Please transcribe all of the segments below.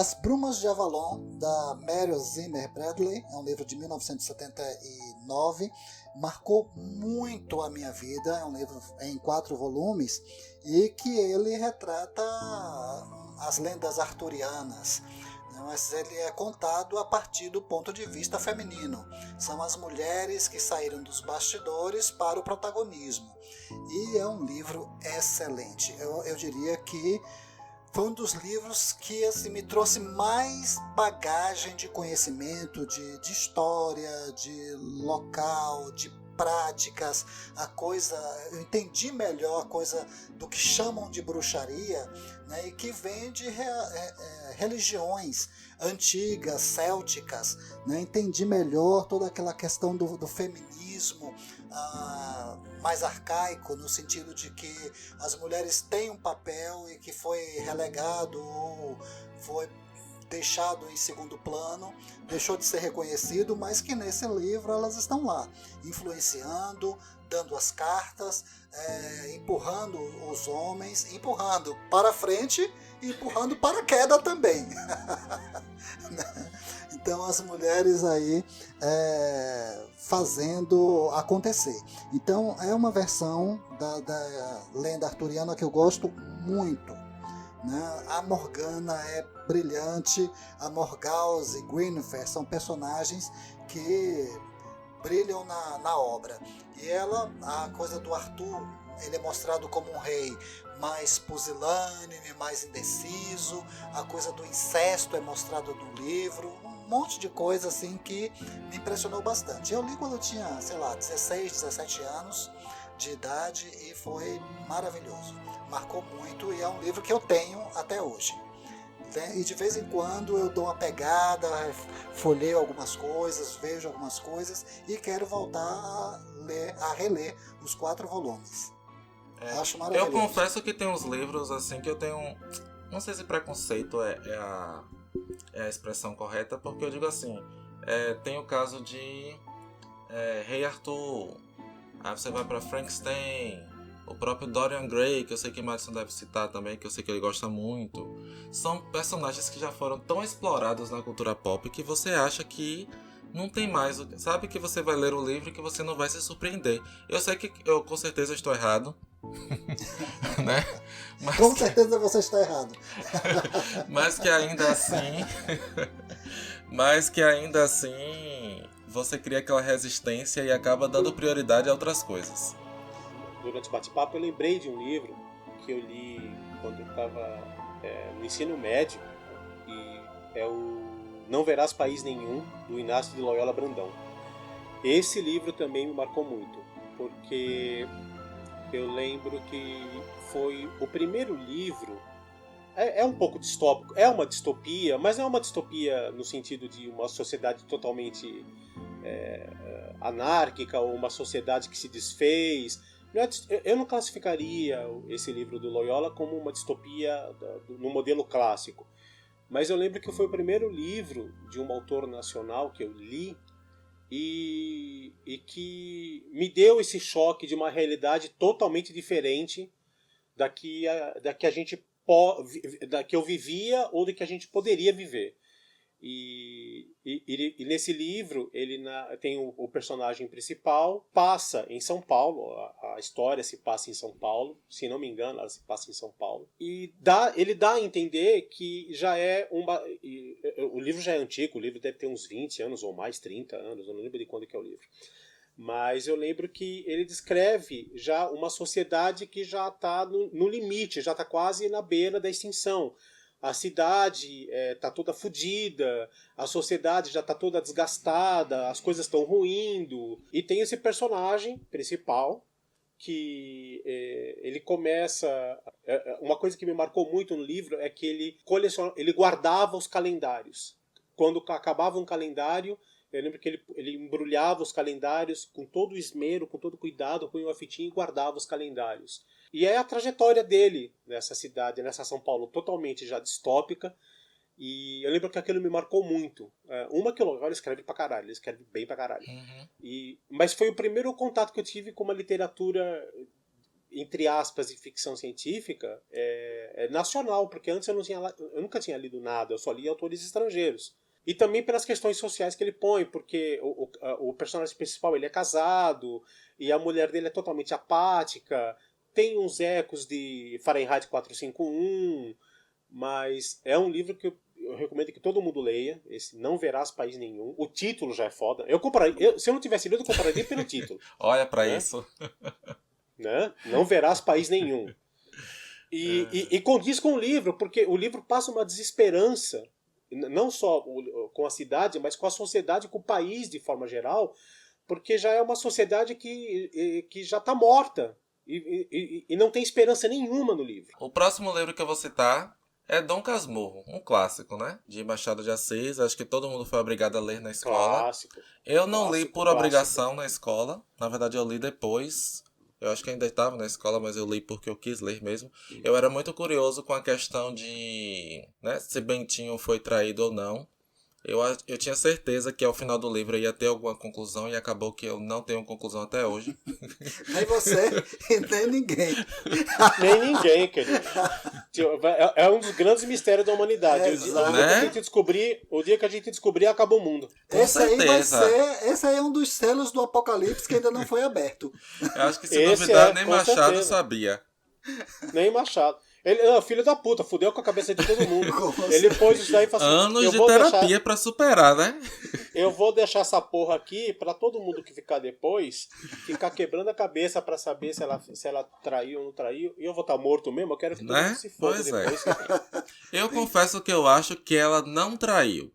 As Brumas de Avalon, da Muriel Zimmer Bradley, é um livro de 1979, marcou muito a minha vida, é um livro em 4 volumes, e que ele retrata as lendas arturianas, mas ele é contado a partir do ponto de vista feminino. São as mulheres que saíram dos bastidores para o protagonismo. E é um livro excelente. Eu diria que foi um dos livros que assim, me trouxe mais bagagem de conhecimento, de história, de local, de práticas, eu entendi melhor a coisa do que chamam de bruxaria, né, e que vem de religiões antigas, célticas, né, entendi melhor toda aquela questão do feminismo mais arcaico, no sentido de que as mulheres têm um papel e que foi relegado ou foi deixado em segundo plano, deixou de ser reconhecido, mas que nesse livro elas estão lá, influenciando, dando as cartas, empurrando os homens, empurrando para frente e empurrando para a queda também. Então as mulheres aí fazendo acontecer. Então é uma versão da lenda arturiana que eu gosto muito. Né? A Morgana é brilhante, a Morgause e Guinevere são personagens que brilham na obra. E a coisa do Arthur, ele é mostrado como um rei mais pusilânime, mais indeciso, a coisa do incesto é mostrada no livro, um monte de coisa assim que me impressionou bastante. Eu li quando eu tinha, 16, 17 anos de idade e foi maravilhoso. Marcou muito e é um livro que eu tenho até hoje. E de vez em quando eu dou uma pegada, folheio algumas coisas, vejo algumas coisas e quero voltar a reler os 4 volumes. Acho maravilhoso. Eu confesso que tem uns livros assim que eu tenho, não sei se preconceito é a expressão correta, porque eu digo assim, tem o caso de Rei Arthur, aí você vai para Frankenstein, o próprio Dorian Gray, que eu sei que Madison deve citar também, que eu sei que ele gosta muito. São personagens que já foram tão explorados na cultura pop que você acha que não tem mais, sabe, que você vai ler o livro e que você não vai se surpreender. Eu sei que eu com certeza estou errado, né? Mas com certeza você está errado. mas que ainda assim você cria aquela resistência e acaba dando prioridade a outras coisas. Durante o bate-papo eu lembrei de um livro que eu li quando eu estava no ensino médio, e é o Não Verás País Nenhum, do Inácio de Loyola Brandão. Esse livro também me marcou muito, porque eu lembro que foi o primeiro livro. É um pouco distópico, é uma distopia, mas não é uma distopia no sentido de uma sociedade totalmente anárquica ou uma sociedade que se desfez. Eu não classificaria esse livro do Loyola como uma distopia no modelo clássico, mas eu lembro que foi o primeiro livro de um autor nacional que eu li e que me deu esse choque de uma realidade totalmente diferente da que eu vivia ou da que a gente poderia viver. E nesse livro ele tem o personagem principal, passa em São Paulo, a história se passa em São Paulo, se não me engano ela se passa em São Paulo, e ele dá a entender que já é o livro já é antigo, o livro deve ter uns 20 anos ou mais, 30 anos, eu não lembro de quando que é o livro, mas eu lembro que ele descreve já uma sociedade que já está no limite, já está quase na beira da extinção. A cidade está toda fodida, a sociedade já está toda desgastada, as coisas estão ruindo. E tem esse personagem principal que ele começa... Uma coisa que me marcou muito no livro é que ele guardava os calendários. Quando acabava um calendário, eu lembro que ele embrulhava os calendários com todo o esmero, com todo o cuidado, punha uma fitinha e guardava os calendários. E é a trajetória dele nessa cidade, nessa São Paulo totalmente já distópica. E eu lembro que aquilo me marcou muito. Uma que o Loyola escreve pra caralho, ele escreve bem pra caralho. Uhum. Mas foi o primeiro contato que eu tive com uma literatura entre aspas, de ficção científica é nacional, porque antes eu nunca tinha lido nada, eu só li autores estrangeiros. E também pelas questões sociais que ele põe, porque o personagem principal ele é casado, e a mulher dele é totalmente apática, tem uns ecos de Fahrenheit 451, mas é um livro que eu recomendo que todo mundo leia. Esse Não Verás País Nenhum. O título já é foda. Se eu não tivesse lido, eu compraria pelo título. Olha pra né? isso. Né? Não Verás País Nenhum. E condiz com o livro, porque o livro passa uma desesperança, não só com a cidade, mas com a sociedade, com o país de forma geral, porque já é uma sociedade que já está morta. E não tem esperança nenhuma no livro. O próximo livro que eu vou citar é Dom Casmurro, um clássico, né? De Machado de Assis. Acho que todo mundo foi obrigado a ler na escola. Clássico. Eu não li por Clássico. obrigação na escola. Na verdade, eu li depois. Eu acho que ainda estava na escola, mas eu li porque eu quis ler mesmo. Eu era muito curioso com a questão de, né, se Bentinho foi traído ou não. Eu tinha certeza que ao final do livro ia ter alguma conclusão e acabou que eu não tenho conclusão até hoje. Nem você e nem ninguém. Nem ninguém, querido. É um dos grandes mistérios da humanidade. O dia que a gente descobrir, acabou o mundo. Esse aí é um dos selos do Apocalipse que ainda não foi aberto. Eu acho que se duvidar, nem Machado certeza. sabia. Nem Machado. Ele, filho da puta, fudeu com a cabeça de todo mundo. Ele pôs isso daí e falou assim, anos de terapia pra superar, né? Eu vou deixar essa porra aqui pra todo mundo que ficar depois ficar quebrando a cabeça pra saber se ela traiu ou não traiu. E eu vou estar morto mesmo, eu quero que todo mundo se foda depois. Eu confesso que eu acho que ela não traiu.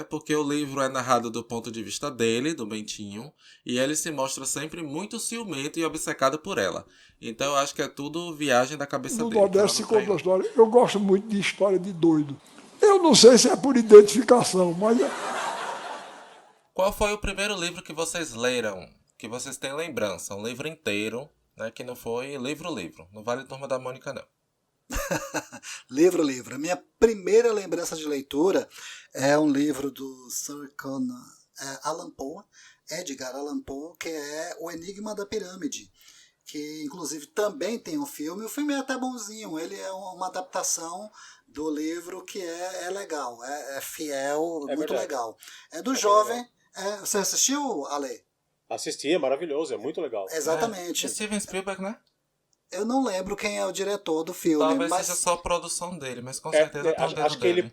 Porque o livro é narrado do ponto de vista dele, do Bentinho, e ele se mostra sempre muito ciumento e obcecado por ela. Então eu acho que é tudo viagem da cabeça dele. No Nordeste se conta a história. Eu gosto muito de história de doido. Eu não sei se é por identificação, mas... Qual foi o primeiro livro que vocês leram? Que vocês têm lembrança? Um livro inteiro, né? Que não foi livro. Não vale Turma da Mônica, não. Livro. A minha primeira lembrança de leitura é um livro do Sir Conan Allan Poe, Edgar Allan Poe, que é O Enigma da Pirâmide, que inclusive também tem um filme. O filme é até bonzinho, ele é uma adaptação do livro que é legal, é fiel, muito verdade. legal. É do jovem. Você assistiu, Ale? Assisti, é maravilhoso, é muito legal. Exatamente. Steven Spielberg, né? Eu não lembro quem é o diretor do filme. Talvez mas... seja só a produção dele, mas com certeza tem o dedo acho que dele.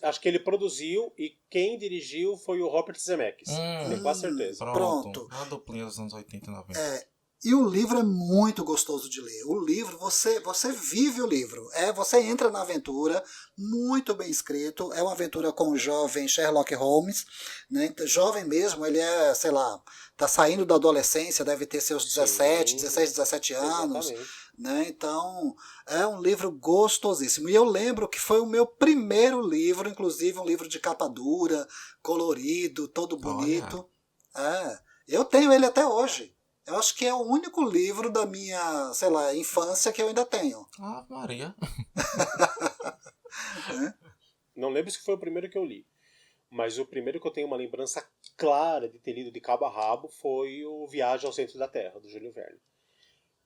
Acho que ele produziu e quem dirigiu foi o Robert Zemeckis. Tenho quase certeza. Pronto. Uma duplinha dos anos 80 e 90. E o livro é muito gostoso de ler. O livro, você vive o livro. Você entra na aventura, muito bem escrito. É uma aventura com o jovem Sherlock Holmes. Né? Jovem mesmo, ele sei lá, tá saindo da adolescência, deve ter seus 16, 17 anos. Né? Então, é um livro gostosíssimo. E eu lembro que foi o meu primeiro livro, inclusive um livro de capa dura, colorido, todo bonito. Eu tenho ele até hoje. Eu acho que é o único livro da minha, sei lá, infância que eu ainda tenho. Ah, Maria. Não lembro se foi o primeiro que eu li. Mas o primeiro que eu tenho uma lembrança clara de ter lido de cabo a rabo foi o Viagem ao Centro da Terra, do Júlio Verne.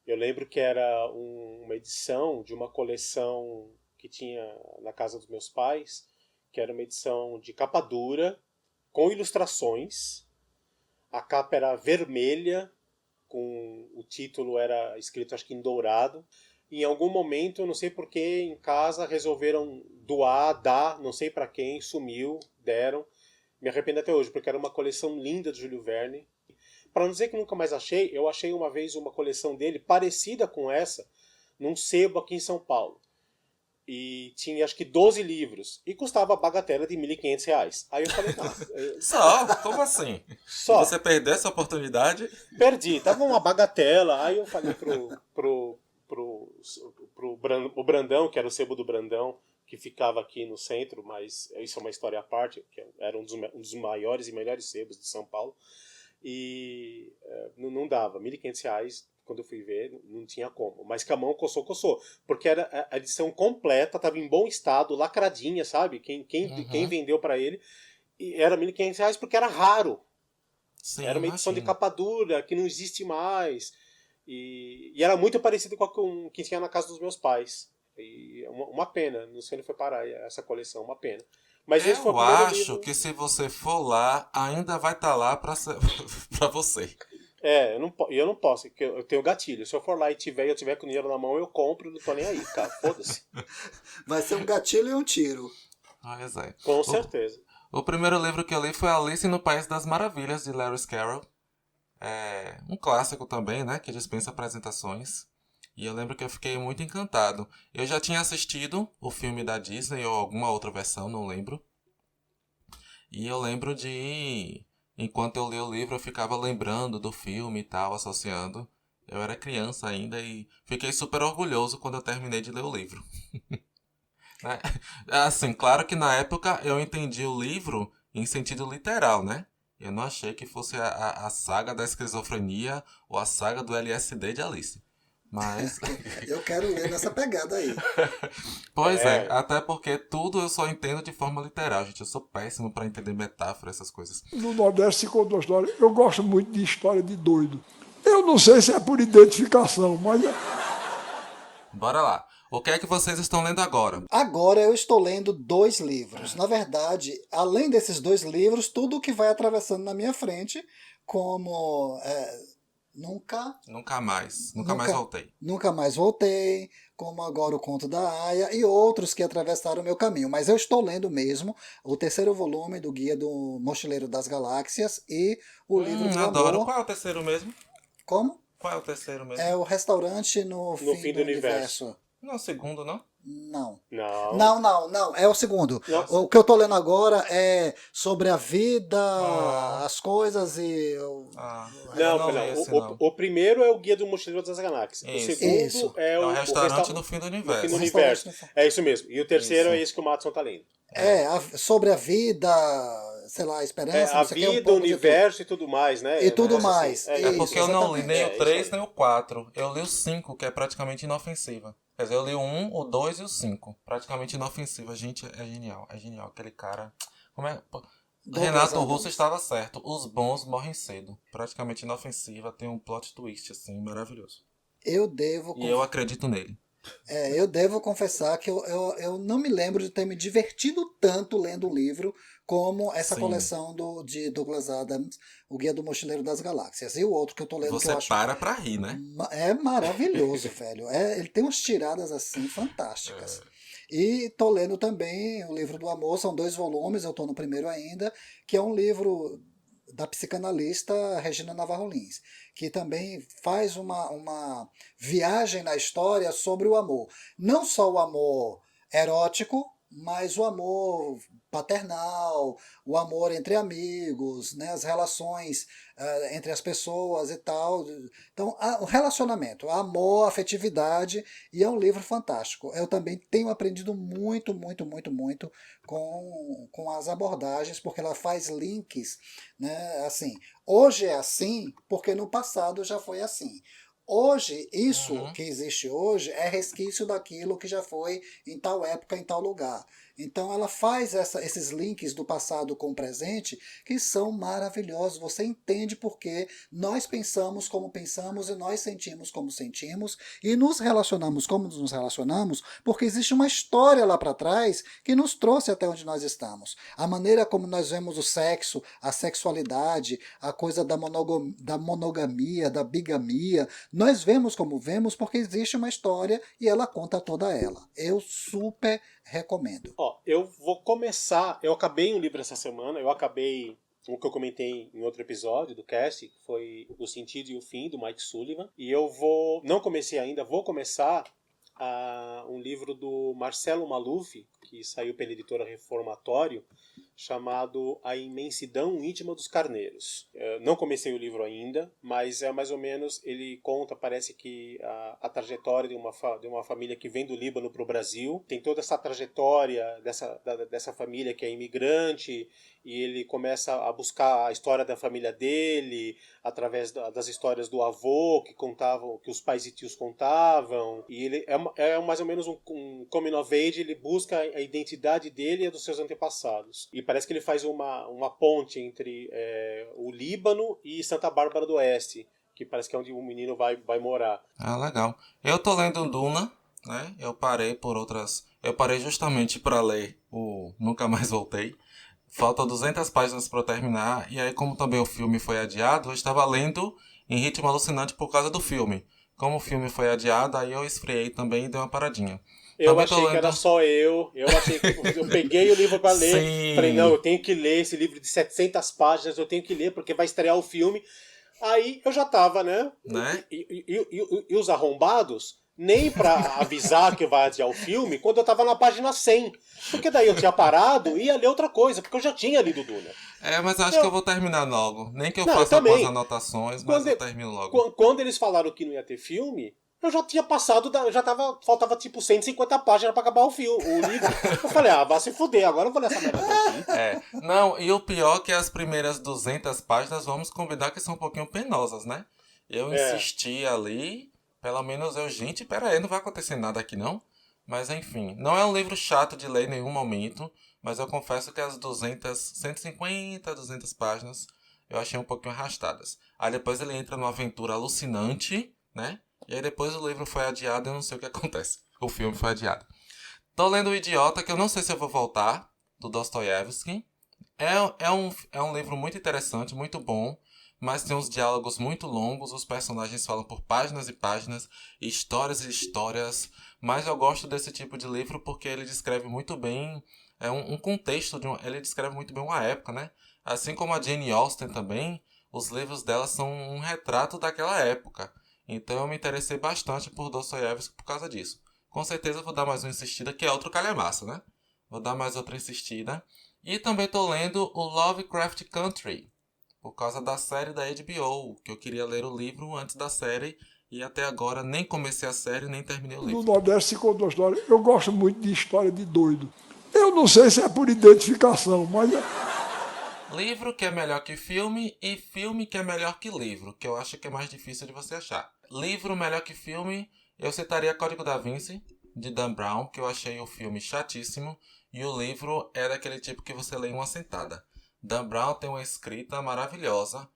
Eu lembro que era uma edição de uma coleção que tinha na casa dos meus pais, que era uma edição de capa dura, com ilustrações. A capa era vermelha, com o título era escrito acho que em dourado. E em algum momento, eu não sei porquê, em casa resolveram dar, não sei para quem, sumiu, deram. Me arrependo até hoje, porque era uma coleção linda de Júlio Verne. Para não dizer que nunca mais achei, eu achei uma vez uma coleção dele parecida com essa, num sebo aqui em São Paulo. E tinha acho que 12 livros. E custava a bagatela de R$1.500. Aí eu falei, Só? Como assim? Só. Você perdeu essa oportunidade? Perdi, tava uma bagatela. Aí eu falei o Brandão, que era o sebo do Brandão, que ficava aqui no centro, mas isso é uma história à parte, que era um dos maiores e melhores sebos de São Paulo. E não dava, R$1.500. Quando eu fui ver, não tinha como. Mas que a mão coçou. Porque era a edição completa, estava em bom estado, lacradinha, sabe? Quem vendeu para ele. E era R$1.500 porque era raro. Sim, era uma edição de capa dura, que não existe mais. E era muito parecido com o que tinha na casa dos meus pais. E uma pena, não sei onde foi parar essa coleção, uma pena. Mas esse foi o Eu primeiro acho livro. que se você for lá, ainda vai estar lá pra você. Eu não posso, porque eu tenho gatilho. Se eu for lá e eu tiver com dinheiro na mão, eu compro, não tô nem aí, cara. Foda-se. Vai ser um gatilho e um tiro. Mas é. Com certeza. O primeiro livro que eu li foi Alice no País das Maravilhas, de Lewis Carroll. É um clássico também, né? Que dispensa apresentações. E eu lembro que eu fiquei muito encantado. Eu já tinha assistido o filme da Disney ou alguma outra versão, não lembro. E eu lembro de... Enquanto eu li o livro, eu ficava lembrando do filme e tal, associando. Eu era criança ainda e fiquei super orgulhoso quando eu terminei de ler o livro. Né? Assim, claro que na época eu entendi o livro em sentido literal, né? Eu não achei que fosse a saga da esquizofrenia ou a saga do LSD de Alice. Mas... Eu quero ler nessa pegada aí. Pois é, até porque tudo eu só entendo de forma literal, gente. Eu sou péssimo pra entender metáfora, essas coisas. No Nordeste se conta uma história. Eu gosto muito de história de doido. Eu não sei se é por identificação, mas... Bora lá. O que é que vocês estão lendo agora? Agora eu estou lendo 2 livros. Na verdade, além desses 2 livros, tudo que vai atravessando na minha frente, como Nunca mais voltei. Nunca mais voltei, como agora o Conto da Aia e outros que atravessaram o meu caminho. Mas eu estou lendo mesmo o 3º volume do Guia do Mochileiro das Galáxias e o livro do Adoro. Amor. Qual é o terceiro mesmo? Como? Qual é o terceiro mesmo? É o Restaurante no Fim do Universo. Não, o segundo, não? Não. Não. Não. É o segundo. Nossa. O que eu tô lendo agora é sobre a vida, as coisas e... Não, o primeiro é o Guia do Mochileiro das Galáxias. Isso. O segundo Isso. é É o o Restaurante no Fim do Universo. No Fim do Restaurante Universo. no É isso mesmo. E o terceiro Isso. é esse que o Matson tá lendo. Sobre a vida, sei lá, a esperança, A não sei o que, um vida, o pouco de universo e tudo mais, né? E tudo Um negócio mais. assim. É porque eu não li exatamente. nem o isso 3 aí. nem o 4. Eu li o 5, que é praticamente inofensiva. Quer dizer, eu li o 1, o 2 e o 5. Praticamente inofensiva. Gente, é genial. É genial. Aquele cara... Como é... Renato Adams. Russo estava certo. Os bons morrem cedo. Praticamente inofensiva. Tem um plot twist, assim, maravilhoso. Eu devo... E eu acredito nele. Eu devo confessar que eu não me lembro de ter me divertido tanto lendo um livro como essa Sim. coleção de Douglas Adams, O Guia do Mochileiro das Galáxias. E o outro que eu tô lendo que Você eu acho... para pra rir, né? É maravilhoso, velho. Ele tem umas tiradas assim fantásticas. E tô lendo também o livro do Amor, são 2 volumes, eu tô no primeiro ainda, que é um livro da psicanalista Regina Navarro Lins, que também faz uma viagem na história sobre o amor. Não só o amor erótico, mas o amor paternal, o amor entre amigos, né, as relações entre as pessoas e tal. Então, o relacionamento, amor, afetividade, e é um livro fantástico. Eu também tenho aprendido muito, muito, muito, muito com as abordagens, porque ela faz links, né, assim, hoje é assim porque no passado já foi assim. Hoje, isso que existe hoje é resquício daquilo que já foi em tal época, em tal lugar. Então ela faz esses links do passado com o presente que são maravilhosos. Você entende porque nós pensamos como pensamos e nós sentimos como sentimos e nos relacionamos como nos relacionamos porque existe uma história lá para trás que nos trouxe até onde nós estamos. A maneira como nós vemos o sexo, a sexualidade, a coisa da monogamia, da bigamia, nós vemos como vemos porque existe uma história e ela conta toda ela. Eu super recomendo. Eu vou começar. Eu acabei um livro essa semana. Eu acabei o que eu comentei em outro episódio do cast, que foi O Sentido e o Fim, do Mike Sullivan. E eu não comecei ainda, vou começar um livro do Marcelo Maluf, que saiu pela editora Reformatório, chamado A Imensidão Íntima dos Carneiros. Eu não comecei o livro ainda, mas é mais ou menos, ele conta, parece que a trajetória de uma família que vem do Líbano para o Brasil. Tem toda essa trajetória dessa família que é imigrante, e ele começa a buscar a história da família dele, através das histórias do avô, que os pais e tios contavam. E ele é mais ou menos um coming of age, ele busca a identidade dele e a dos seus antepassados. E parece que ele faz uma ponte entre o Líbano e Santa Bárbara do Oeste, que parece que é onde o menino vai morar. Ah, legal. Eu tô lendo Duna, né? Eu parei justamente para ler o Nunca Mais Voltei. Faltam 200 páginas para eu terminar, e aí como também o filme foi adiado, eu estava lendo em ritmo alucinante por causa do filme. Como o filme foi adiado, aí eu esfriei também e dei uma paradinha. Eu Também achei tô que lendo... era só eu achei que eu peguei o livro para ler, Sim. falei, não, eu tenho que ler esse livro de 700 páginas, eu tenho que ler porque vai estrear o filme. Aí eu já tava, né? Né? E os arrombados, nem pra avisar que vai adiar o filme, quando eu tava na página 100. Porque daí eu tinha parado e ia ler outra coisa, porque eu já tinha lido Duna. Mas acho que eu vou terminar logo. Nem que eu Não, faça eu algumas também. anotações, mas eu termino logo. Quando eles falaram que não ia ter filme, eu já tinha passado, faltava tipo 150 páginas pra acabar o livro. Eu falei, vá se fuder, agora eu vou ler essa merda até aqui. Não, e o pior é que as primeiras 200 páginas, vamos combinar que são um pouquinho penosas, né? Eu insisti ali, pelo menos gente, pera aí, não vai acontecer nada aqui não? Mas enfim, não é um livro chato de ler em nenhum momento, mas eu confesso que as 150, 200 páginas, eu achei um pouquinho arrastadas. Aí depois ele entra numa aventura alucinante, né? E aí depois o livro foi adiado, eu não sei o que acontece. O filme foi adiado. Tô lendo O Idiota, que eu não sei se eu vou voltar, do Dostoiévski. É um livro muito interessante, muito bom, mas tem uns diálogos muito longos, os personagens falam por páginas e páginas, histórias e histórias, mas eu gosto desse tipo de livro porque ele descreve muito bem um contexto, ele descreve muito bem uma época, né? Assim como a Jane Austen também, os livros dela são um retrato daquela época. Então eu me interessei bastante por Dostoiévski por causa disso. Com certeza eu vou dar mais uma insistida, que é outro calhamaço, né? Vou dar mais outra insistida. E também estou lendo o Lovecraft Country, por causa da série da HBO, que eu queria ler o livro antes da série, e até agora nem comecei a série, nem terminei o livro. No Nordeste se conta uma história. Eu gosto muito de história de doido. Eu não sei se é por identificação, mas... Livro que é melhor que filme e filme que é melhor que livro, que eu acho que é mais difícil de você achar. Livro melhor que filme, eu citaria Código da Vinci, de Dan Brown, que eu achei o filme chatíssimo, e o livro é daquele tipo que você lê em uma sentada. Dan Brown tem uma escrita maravilhosa,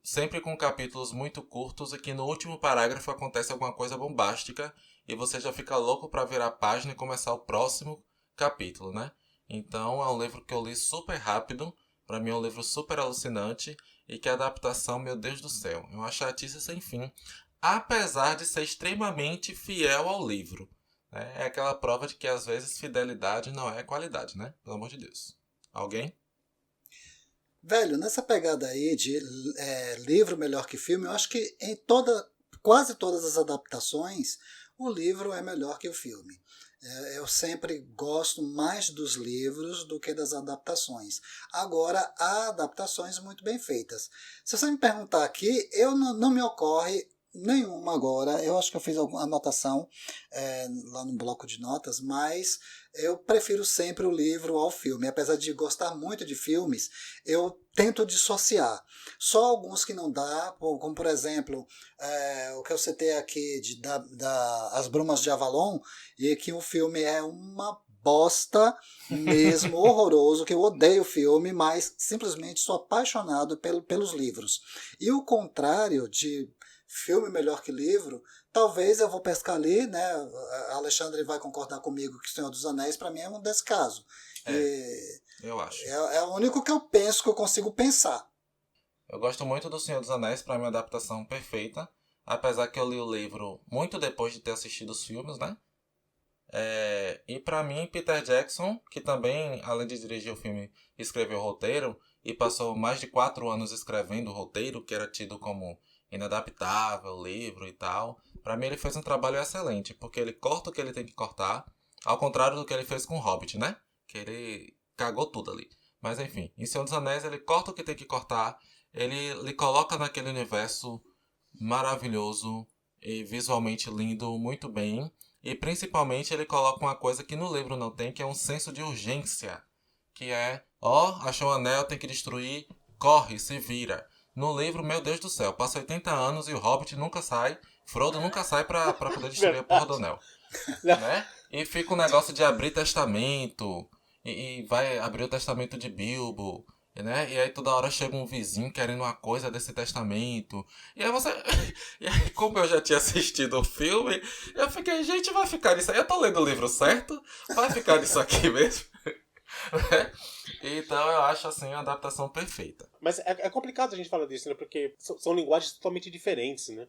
sempre com capítulos muito curtos e que no último parágrafo acontece alguma coisa bombástica e você já fica louco para virar a página e começar o próximo capítulo, né? Então é um livro que eu li super rápido, para mim é um livro super alucinante e que a adaptação, meu Deus do céu, é uma chatice sem fim, apesar de ser extremamente fiel ao livro. Né? É aquela prova de que às vezes fidelidade não é qualidade, né? Pelo amor de Deus. Alguém? Velho, nessa pegada aí de livro melhor que filme, eu acho que quase todas as adaptações, o livro é melhor que o filme. Eu sempre gosto mais dos livros do que das adaptações. Agora, há adaptações muito bem feitas. Se você me perguntar aqui, não me ocorre nenhuma agora. Eu acho que eu fiz alguma anotação lá no bloco de notas, mas eu prefiro sempre o livro ao filme. Apesar de gostar muito de filmes, eu tento dissociar. Só alguns que não dá, como por exemplo, o que eu citei aqui As Brumas de Avalon, e que o filme é uma bosta mesmo, horroroso, que eu odeio o filme, mas simplesmente sou apaixonado pelos livros. E o contrário de filme melhor que livro, talvez eu vou pescar ali, né? A Alexandre vai concordar comigo que O Senhor dos Anéis, para mim, é um desse caso. Eu acho. É o único que eu penso, que eu consigo pensar. Eu gosto muito do Senhor dos Anéis, para mim é uma adaptação perfeita, apesar que eu li o livro muito depois de ter assistido os filmes, né? E para mim, Peter Jackson, que também, além de dirigir o filme, escreveu o roteiro e passou mais de 4 anos escrevendo o roteiro, que era tido como inadaptável, livro e tal. Para mim ele fez um trabalho excelente, porque ele corta o que ele tem que cortar, ao contrário do que ele fez com o Hobbit, né? Que ele cagou tudo ali. Mas enfim, em Senhor dos Anéis ele corta o que tem que cortar, ele coloca naquele universo maravilhoso e visualmente lindo, muito bem. E principalmente ele coloca uma coisa que no livro não tem, que é um senso de urgência. Que é, achou um anel, tem que destruir, corre, se vira. No livro, meu Deus do céu, passa 80 anos e o Hobbit nunca sai, Frodo nunca sai pra poder destruir a porra do anel. Né? E fica um negócio de abrir testamento, e vai abrir o testamento de Bilbo, né? E aí toda hora chega um vizinho querendo uma coisa desse testamento. E aí você... E aí, como eu já tinha assistido o filme, eu fiquei, gente, vai ficar nisso aí? Eu tô lendo o livro certo? Vai ficar nisso aqui mesmo? Né? Então eu acho, assim, a adaptação perfeita. Mas é complicado a gente falar disso, né? Porque são linguagens totalmente diferentes, né?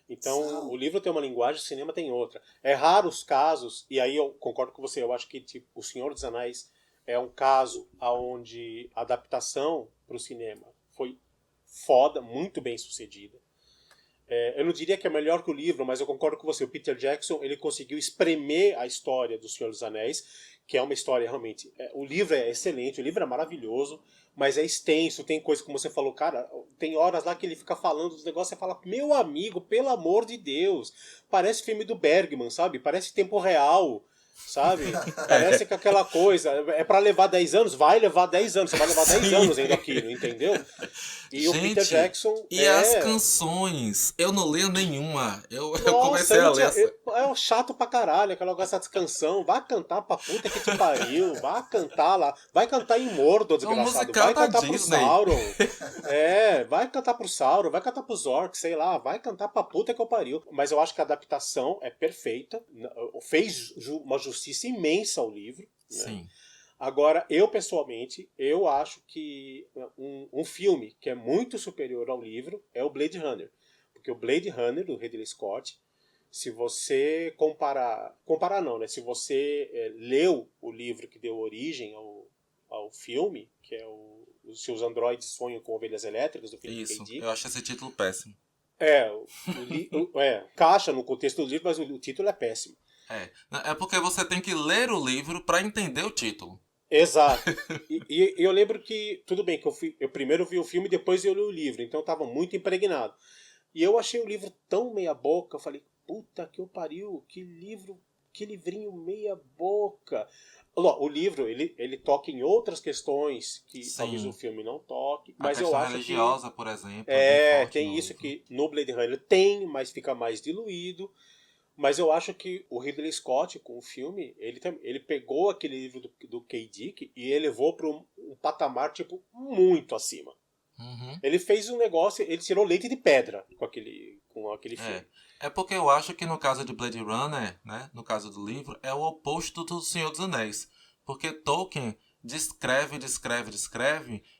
Então, o livro tem uma linguagem, o cinema tem outra. É raro os casos, e aí eu concordo com você, eu acho que tipo, O Senhor dos Anéis é um caso onde a adaptação para o cinema foi foda, muito bem sucedida. Eu não diria que é melhor que o livro, mas eu concordo com você. O Peter Jackson, ele conseguiu espremer a história do Senhor dos Anéis, que é uma história realmente... o livro é excelente, o livro é maravilhoso, mas é extenso, tem coisa, como você falou, cara, tem horas lá que ele fica falando dos negócios, você fala, meu amigo, pelo amor de Deus, parece filme do Bergman, sabe? Parece tempo real, sabe? Parece que aquela coisa, é pra levar 10 anos? Vai levar 10 anos, você vai levar 10 anos ainda aquilo, entendeu? E gente, o Peter Jackson e as canções? Eu não leio nenhuma. Eu comecei a ler. É chato pra caralho, aquela dessa canção. Vai cantar pra puta que te pariu. Vai cantar lá. Vai cantar em Mordor, desgraçado. Vai cantar pro Sauron. Vai cantar pro Sauron. Vai cantar pros orcs, sei lá. Vai cantar pra puta que eu pariu. Mas eu acho que a adaptação é perfeita. Fez uma justiça imensa ao livro. Sim. Né? Agora, eu pessoalmente, eu acho que um filme que é muito superior ao livro é o Blade Runner. Porque o Blade Runner, do Ridley Scott, se você comparar não, né? Se você leu o livro que deu origem ao filme, que é Os Seus Androides Sonham com Ovelhas Elétricas, do Philip K. Dick. Eu acho esse título péssimo. Caixa no contexto do livro, mas o título é péssimo. É porque você tem que ler o livro para entender o título. Exato. E eu lembro que, tudo bem, que eu primeiro vi o filme e depois eu li o livro, então eu estava muito impregnado. E eu achei o livro tão meia boca, eu falei, puta que eu pariu, que livrinho meia boca. O livro, ele toca em outras questões que talvez o filme não toque, mas eu acho religiosa, por exemplo. Tem isso que no Blade Runner tem, mas fica mais diluído. Mas eu acho que o Ridley Scott, com o filme, ele pegou aquele livro do K. Dick e elevou para um patamar, tipo, muito acima. Uhum. Ele fez um negócio, ele tirou leite de pedra com aquele filme. É porque eu acho que no caso de Blade Runner, né, no caso do livro, é o oposto do Senhor dos Anéis. Porque Tolkien descreve,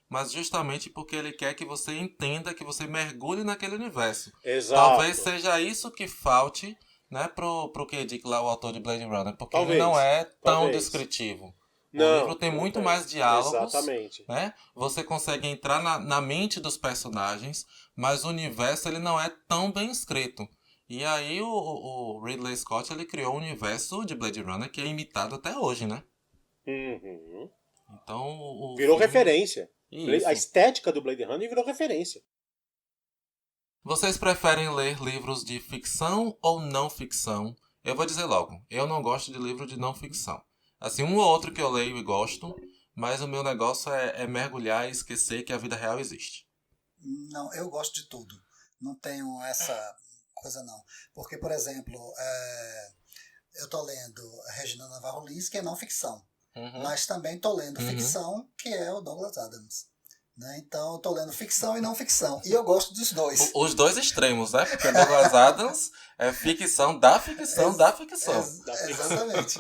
mas justamente porque ele quer que você entenda, que você mergulhe naquele universo. Exato. Talvez seja isso que falte, né, pro K. Dick lá, o autor de Blade Runner, porque ele não é tão descritivo. O livro tem muito mais diálogos. Exatamente. Né? Você consegue entrar na mente dos personagens, mas o universo ele não é tão bem escrito. E aí o Ridley Scott ele criou um universo de Blade Runner que é imitado até hoje, né? Uhum. Então virou referência. Isso. A estética do Blade Runner virou referência. Vocês preferem ler livros de ficção ou não ficção? Eu vou dizer logo, eu não gosto de livro de não ficção. Assim, um ou outro que eu leio e gosto, mas o meu negócio é mergulhar e esquecer que a vida real existe. Não, eu gosto de tudo. Não tenho essa coisa não. Porque, por exemplo, eu estou lendo Regina Navarro Lins, que é não ficção. Uhum. Mas também estou lendo ficção, que é o Douglas Adams. Né? Então, eu estou lendo ficção e não ficção. E eu gosto dos dois. Os dois extremos, né? Porque Douglas Adams é ficção da ficção da ficção. Exatamente.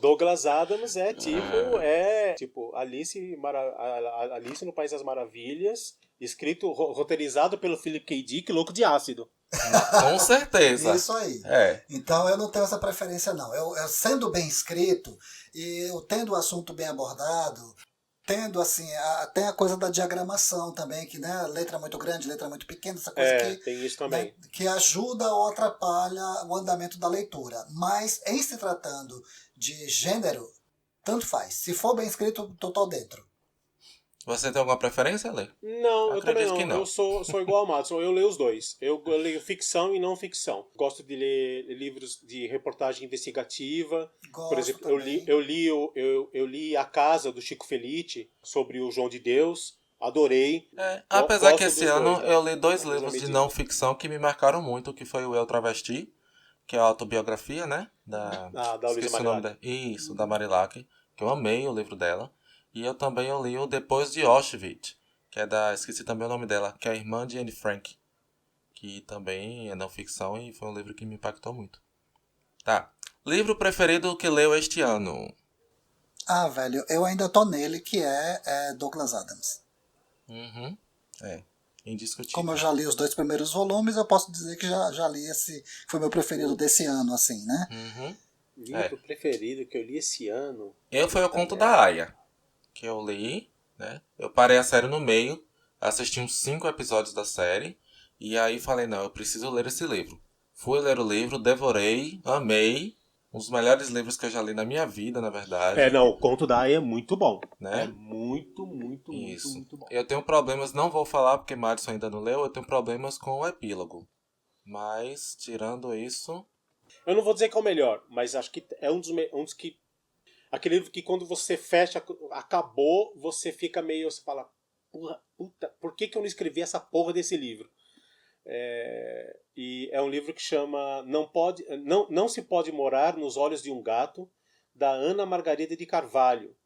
Douglas Adams é tipo Alice no País das Maravilhas, escrito, roteirizado pelo Philip K. Dick, louco de ácido. Com certeza. Isso aí. Então eu não tenho essa preferência não. Eu sendo bem escrito e eu tendo o assunto bem abordado, tendo assim, até a coisa da diagramação também, que né, letra muito grande, letra muito pequena, essa coisa tem isso também. Né, que ajuda ou atrapalha o andamento da leitura. Mas em se tratando de gênero, tanto faz. Se for bem escrito, tô dentro. Você tem alguma preferência, Lê? Não, eu também não. Que não. Eu sou igual ao Matos. Eu leio os dois. Eu leio ficção e não ficção. Gosto de ler livros de reportagem investigativa. Por exemplo, eu li A Casa, do Chico Felitti, sobre o João de Deus. Adorei. Apesar que esse ano eu li 2 livros de não ficção que me marcaram muito, que foi o Eu Travesti, que é a autobiografia, né? Da Luísa Marilac. Isso, da Marilac, que eu amei o livro dela. E eu li o Depois de Auschwitz, que é esqueci também o nome dela, que é a irmã de Anne Frank, que também é não ficção e foi um livro que me impactou muito. Tá. Livro preferido que leu este ano? Ah, velho, eu ainda tô nele, que é Douglas Adams. Uhum. É, indiscutível. Como eu já li os 2 primeiros volumes, eu posso dizer que já li esse. Foi meu preferido desse ano, assim, né? Uhum. Livro preferido que eu li esse ano. Foi o Conto da Aia, que eu li, né? Eu parei a série no meio, assisti uns 5 episódios da série, e aí falei, não, eu preciso ler esse livro. Fui ler o livro, devorei, amei. Um dos melhores livros que eu já li na minha vida, na verdade. Não, o Conto da Aia é muito bom. Né? É muito bom. Eu tenho problemas, não vou falar porque Madison ainda não leu, eu tenho problemas com o epílogo. Mas, tirando isso... Eu não vou dizer que é o melhor, mas acho que é um dos que... Aquele livro que quando você fecha, acabou, você fica meio... Você fala, puta, por que eu não escrevi essa porra desse livro? E é um livro que chama Não se pode morar nos olhos de um gato, da Ana Margarida de Carvalho,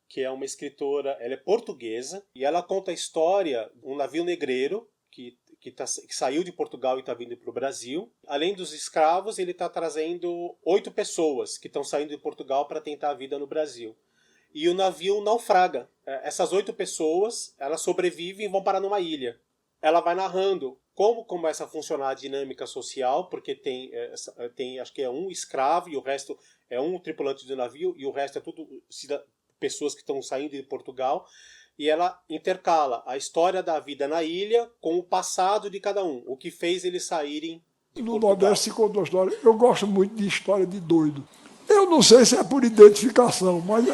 que é uma escritora, ela é portuguesa, e ela conta a história de um navio negreiro que saiu de Portugal e está vindo para o Brasil. Além dos escravos, ele está trazendo 8 pessoas que estão saindo de Portugal para tentar a vida no Brasil. E o navio naufraga. Essas 8 pessoas, elas sobrevivem e vão parar numa ilha. Ela vai narrando como começa a funcionar a dinâmica social, porque tem acho que é um escravo e o resto é um tripulante do navio e o resto é tudo pessoas que estão saindo de Portugal. E ela intercala a história da vida na ilha com o passado de cada um, o que fez eles saírem de No Portugal. Nordeste se conta uma história. Eu gosto muito de história de doido. Eu não sei se é por identificação, mas